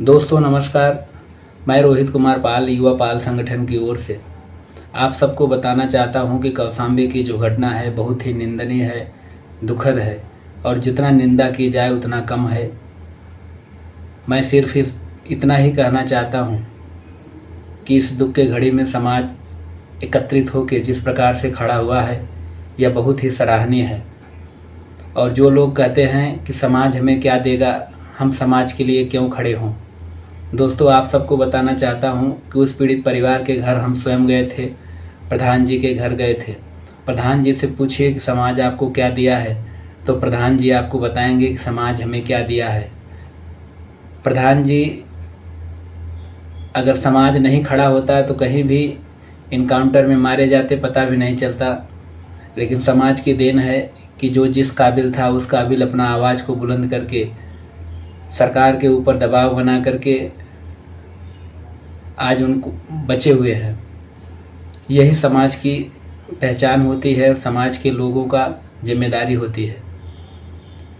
दोस्तों नमस्कार। मैं रोहित कुमार पाल युवा पाल संगठन की ओर से आप सबको बताना चाहता हूं कि कौशाम्बी की जो घटना है बहुत ही निंदनीय है, दुखद है और जितना निंदा की जाए उतना कम है। मैं सिर्फ इतना ही कहना चाहता हूं कि इस दुख के घड़ी में समाज एकत्रित होकर जिस प्रकार से खड़ा हुआ है यह बहुत ही सराहनीय है। और जो लोग कहते हैं कि समाज हमें क्या देगा, हम समाज के लिए क्यों खड़े हों। दोस्तों आप सबको बताना चाहता हूं कि उस पीड़ित परिवार के घर हम स्वयं गए थे, प्रधान जी के घर गए थे। प्रधान जी से पूछिए कि समाज आपको क्या दिया है, तो प्रधान जी आपको बताएंगे कि समाज हमें क्या दिया है। प्रधान जी अगर समाज नहीं खड़ा होता तो कहीं भी इनकाउंटर में मारे जाते, पता भी नहीं चलता। लेकिन समाज की देन है कि जो जिस काबिल था उस काबिल अपना आवाज़ को बुलंद करके सरकार के ऊपर दबाव बना करके आज उनको बचे हुए हैं। यही समाज की पहचान होती है और समाज के लोगों का जिम्मेदारी होती है।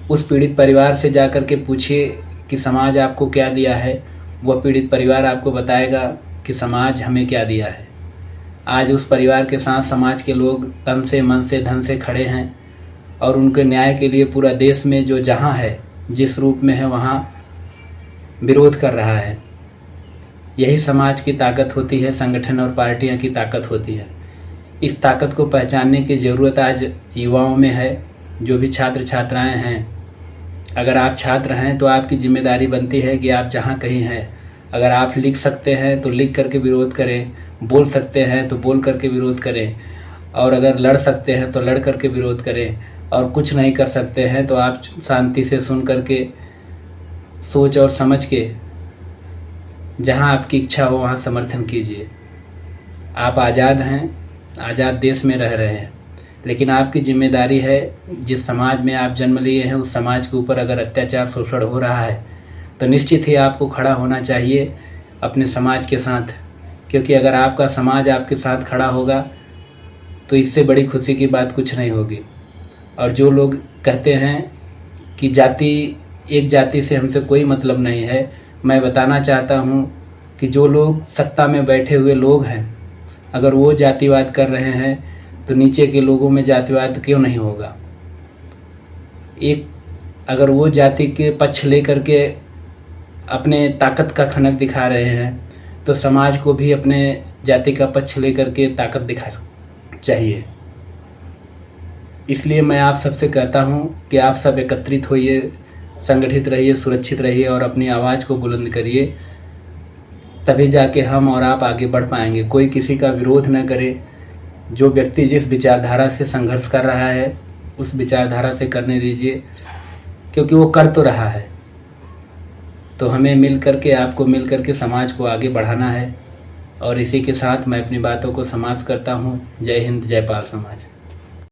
उस पीड़ित परिवार से जाकर के पूछिए कि समाज आपको क्या दिया है, वह पीड़ित परिवार आपको बताएगा कि समाज हमें क्या दिया है। आज उस परिवार के साथ समाज के लोग तन से, मन से, धन से खड़े हैं और उनके न्याय के लिए पूरा देश में जो जहां है, जिस रूप में है, वहां विरोध कर रहा है। यही समाज की ताकत होती है, संगठन और पार्टियां की ताकत होती है। इस ताकत को पहचानने की ज़रूरत आज युवाओं में है। जो भी छात्र छात्राएं हैं, अगर आप छात्र हैं तो आपकी जिम्मेदारी बनती है कि आप जहां कहीं हैं, अगर आप लिख सकते हैं तो लिख करके विरोध करें, बोल सकते हैं तो बोल करके विरोध करें, और अगर लड़ सकते हैं तो लड़ करके विरोध करें, और कुछ नहीं कर सकते हैं तो आप शांति से सुन करके, सोच और समझ के जहां आपकी इच्छा हो वहां समर्थन कीजिए। आप आज़ाद हैं, आज़ाद देश में रह रहे हैं, लेकिन आपकी जिम्मेदारी है जिस समाज में आप जन्म लिए हैं उस समाज के ऊपर अगर अत्याचार शोषण हो रहा है तो निश्चित ही आपको खड़ा होना चाहिए अपने समाज के साथ। क्योंकि अगर आपका समाज आपके साथ खड़ा होगा तो इससे बड़ी खुशी की बात कुछ नहीं होगी। और जो लोग कहते हैं कि एक जाति से हमसे कोई मतलब नहीं है, मैं बताना चाहता हूं कि जो लोग सत्ता में बैठे हुए लोग हैं, अगर वो जातिवाद कर रहे हैं तो नीचे के लोगों में जातिवाद क्यों नहीं होगा। अगर वो जाति के पक्ष लेकर के अपने ताकत का खनक दिखा रहे हैं तो समाज को भी अपने जाति का पक्ष लेकर के ताकत दिखाना चाहिए। इसलिए मैं आप सबसे कहता हूं कि आप सब एकत्रित होइए, संगठित रहिए, सुरक्षित रहिए और अपनी आवाज़ को बुलंद करिए। तभी जाके हम और आप आगे बढ़ पाएंगे। कोई किसी का विरोध न करे। जो व्यक्ति जिस विचारधारा से संघर्ष कर रहा है उस विचारधारा से करने दीजिए, क्योंकि वो कर तो रहा है। तो हमें मिल करके, आपको मिल करके समाज को आगे बढ़ाना है। और इसी के साथ मैं अपनी बातों को समाप्त करता हूँ। जय हिंद, जय पाल समाज।